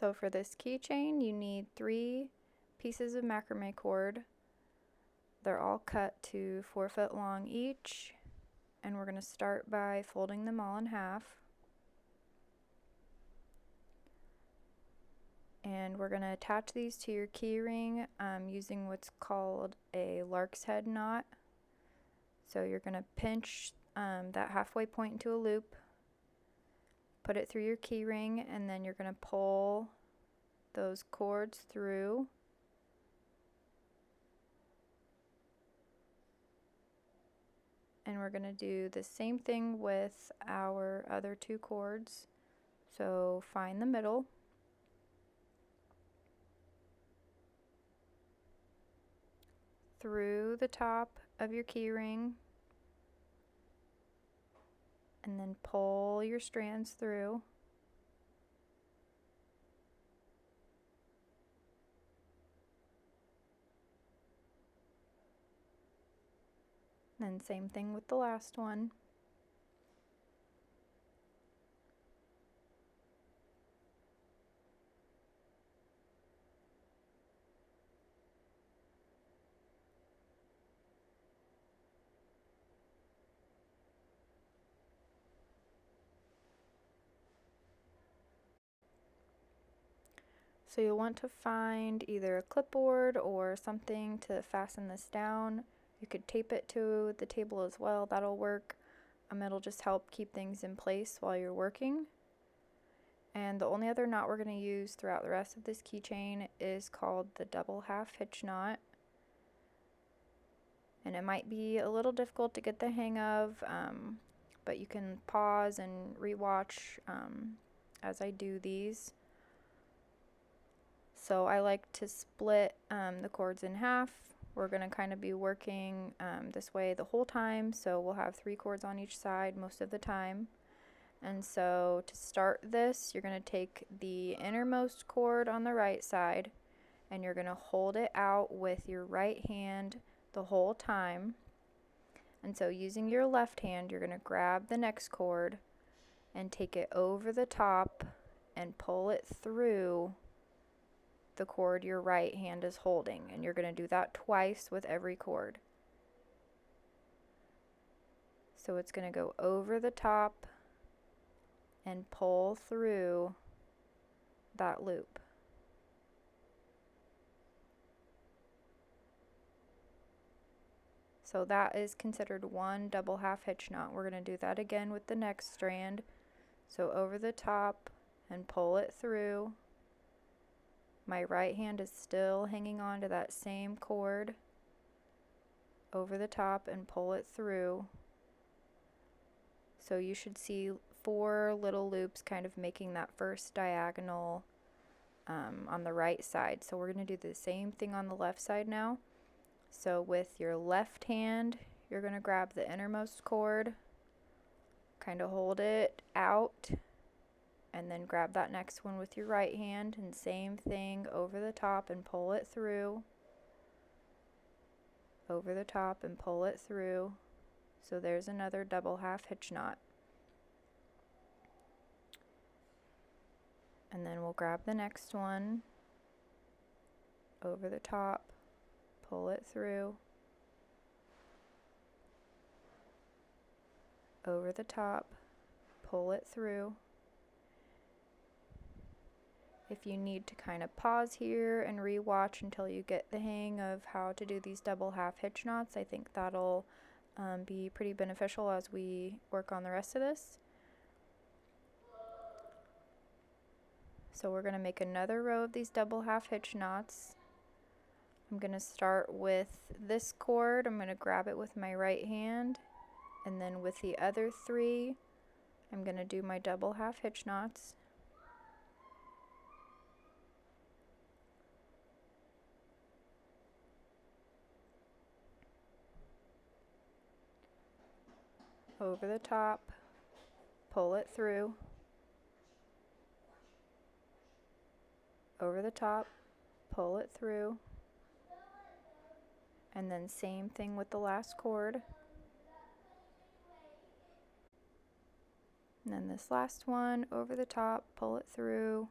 So for this keychain, you need 3 pieces of macrame cord. They're all cut to 4 foot long each, and we're going to start by folding them all in half. And we're going to attach these to your key ring using what's called a lark's head knot. So you're going to pinch that halfway point into a loop, put it through your key ring, and then you're going to pull those cords through. And we're going to do the same thing with our other 2 cords. So find the middle. Through the top of your key ring, and then pull your strands through. Then same thing with the last one. So you'll want to find either a clipboard or something to fasten this down. You could tape it to the table as well, that'll work. It'll just help keep things in place while you're working. And the only other knot we're going to use throughout the rest of this keychain is called the double half hitch knot. And it might be a little difficult to get the hang of, but you can pause and rewatch as I do these. So I like to split the cords in half. We're going to kind of be working this way the whole time, so we'll have 3 cords on each side most of the time. And so to start this, you're going to take the innermost cord on the right side, and you're going to hold it out with your right hand the whole time. And so using your left hand, you're going to grab the next cord and take it over the top and pull it through the cord your right hand is holding, and you're going to do that twice with every cord. So it's going to go over the top and pull through that loop. So that is considered one double half hitch knot. We're going to do that again with the next strand. So over the top and pull it through. My right hand is still hanging on to that same cord. Over the top and pull it through. So you should see 4 little loops kind of making that first diagonal on the right side. So we're going to do the same thing on the left side now. So with your left hand, you're going to grab the innermost cord, kind of hold it out, and then grab that next one with your right hand, and same thing over the top and pull it through. Over the top and pull it through. So there's another double half hitch knot. And then we'll grab the next one, over the top, pull it through, over the top, pull it through. If you need to kind of pause here and re-watch until you get the hang of how to do these double half hitch knots, I think that'll be pretty beneficial as we work on the rest of this. So we're going to make another row of these double half hitch knots. I'm going to start with this cord. I'm going to grab it with my right hand, and then with the other 3, I'm going to do my double half hitch knots. Over the top, pull it through, over the top, pull it through, and then same thing with the last cord. And then this last one, over the top, pull it through,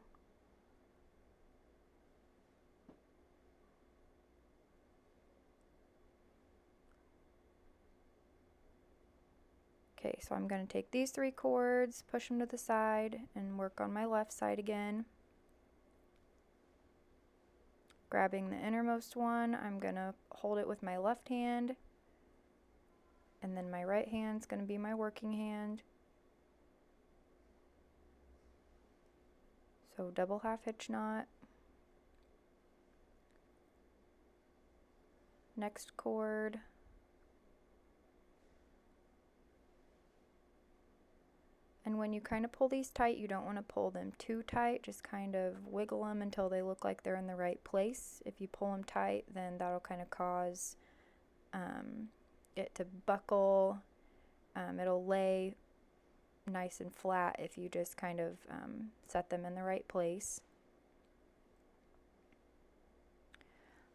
Okay, so I'm going to take these 3 cords, push them to the side, and work on my left side again. Grabbing the innermost one, I'm going to hold it with my left hand, and then my right hand's going to be my working hand. So double half hitch knot. Next cord. And when you kind of pull these tight, you don't want to pull them too tight, just kind of wiggle them until they look like they're in the right place. If you pull them tight, then that'll kind of cause it to buckle. It'll lay nice and flat if you just kind of set them in the right place.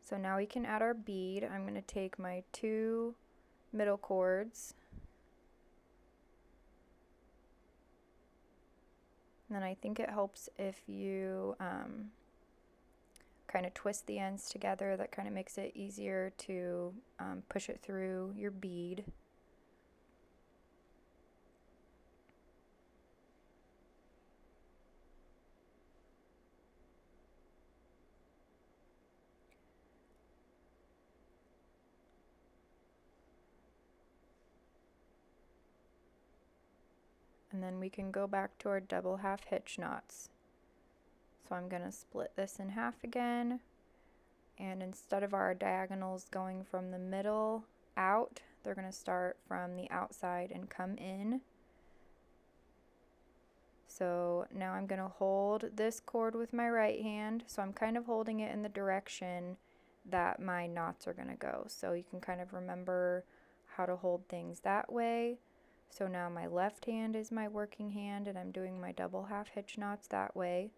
So now we can add our bead. I'm going to take my 2 middle cords, and then I think it helps if you kind of twist the ends together. That kind of makes it easier to push it through your bead. And then we can go back to our double half hitch knots. So I'm going to split this in half again, and instead of our diagonals going from the middle out, they're going to start from the outside and come in. So now I'm going to hold this cord with my right hand, so I'm kind of holding it in the direction that my knots are going to go. So you can kind of remember how to hold things that way. So now my left hand is my working hand, and I'm doing my double half hitch knots that way.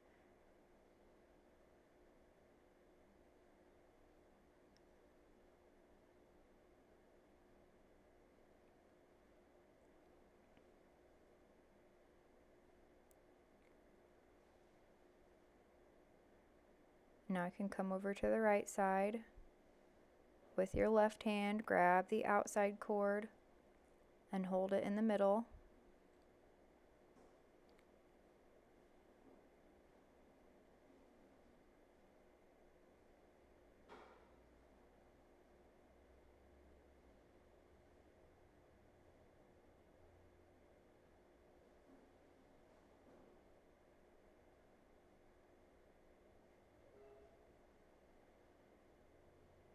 Now I can come over to the right side. With your left hand, grab the outside cord and hold it in the middle.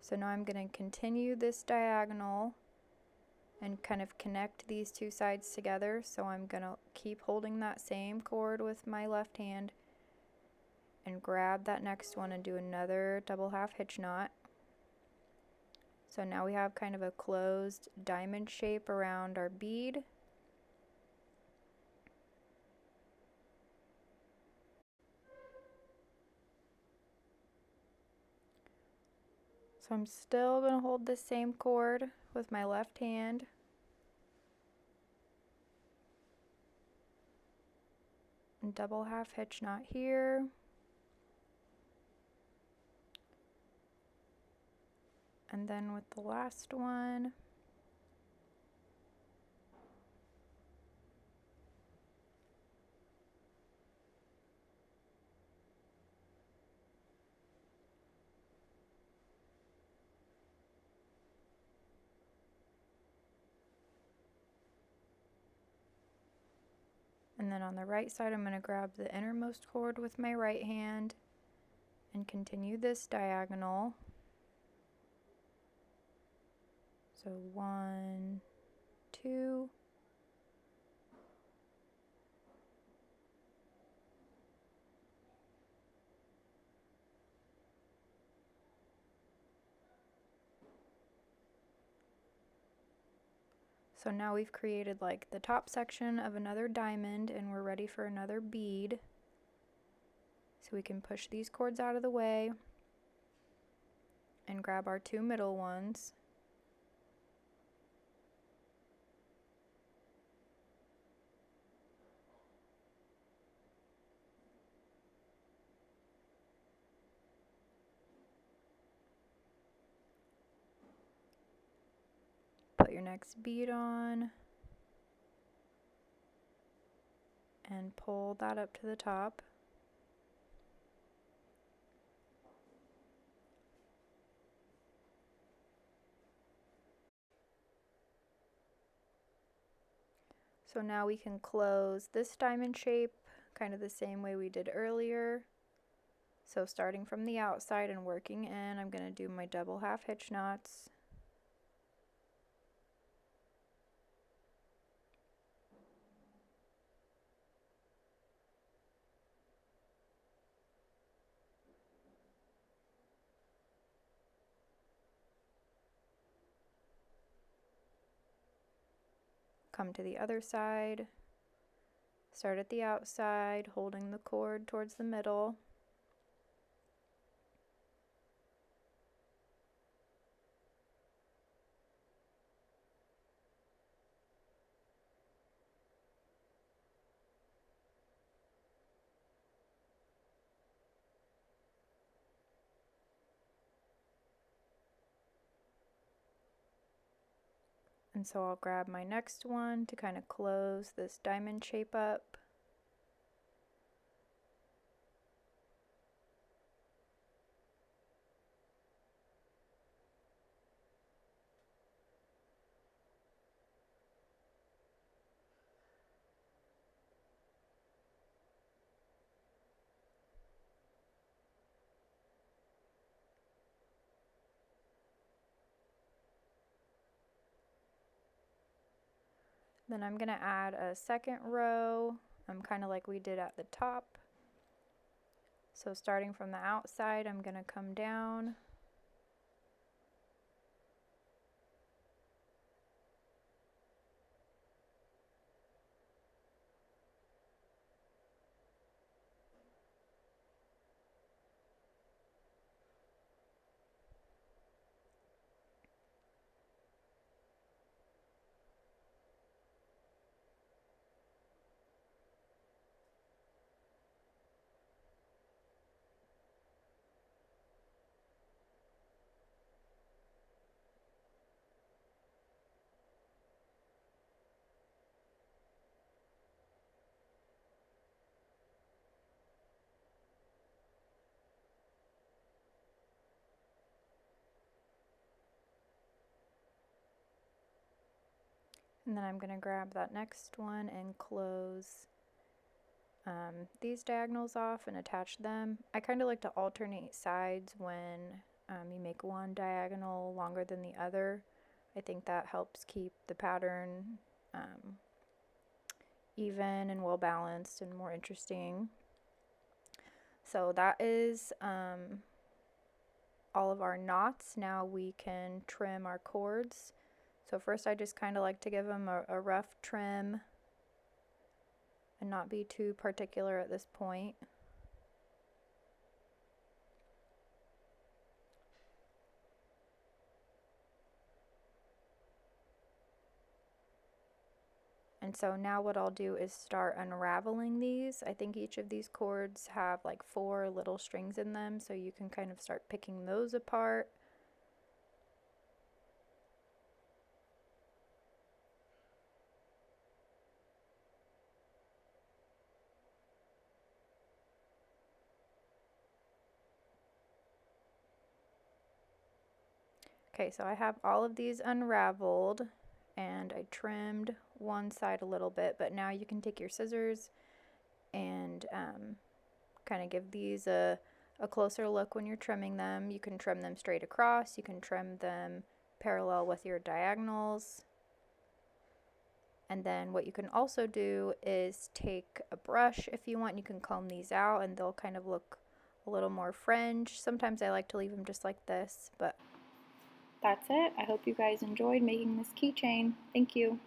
So now I'm going to continue this diagonal and kind of connect these 2 sides together. So I'm going to keep holding that same cord with my left hand and grab that next one and do another double half hitch knot. So now we have kind of a closed diamond shape around our bead. So I'm still going to hold the same cord with my left hand. And double half hitch knot here. And then with the last one, and then on the right side, I'm going to grab the innermost cord with my right hand and continue this diagonal. So 1, 2. So now we've created like the top section of another diamond, and we're ready for another bead. So we can push these cords out of the way and grab our 2 middle ones. Put your next bead on. and pull that up to the top. So now we can close this diamond shape kind of the same way we did earlier. So starting from the outside and working in, I'm going to do my double half hitch knots. Come to the other side. Start at the outside, holding the cord towards the middle. And so I'll grab my next one to kind of close this diamond shape up. Then I'm going to add a second row, kind of like we did at the top. So starting from the outside, I'm going to come down. And then I'm going to grab that next one and close these diagonals off and attach them. I kind of like to alternate sides when you make one diagonal longer than the other. I think that helps keep the pattern even and well balanced and more interesting. So that is all of our knots. Now we can trim our cords. So first I just kind of like to give them a rough trim and not be too particular at this point. And so now what I'll do is start unraveling these. I think each of these cords have like 4 little strings in them, so you can kind of start picking those apart. Okay, so I have all of these unraveled and I trimmed one side a little bit, but now you can take your scissors and kind of give these a closer look when you're trimming them. You can trim them straight across, you can trim them parallel with your diagonals. And then what you can also do is take a brush if you want, you can comb these out and they'll kind of look a little more fringe. Sometimes I like to leave them just like this, but that's it. I hope you guys enjoyed making this keychain. Thank you.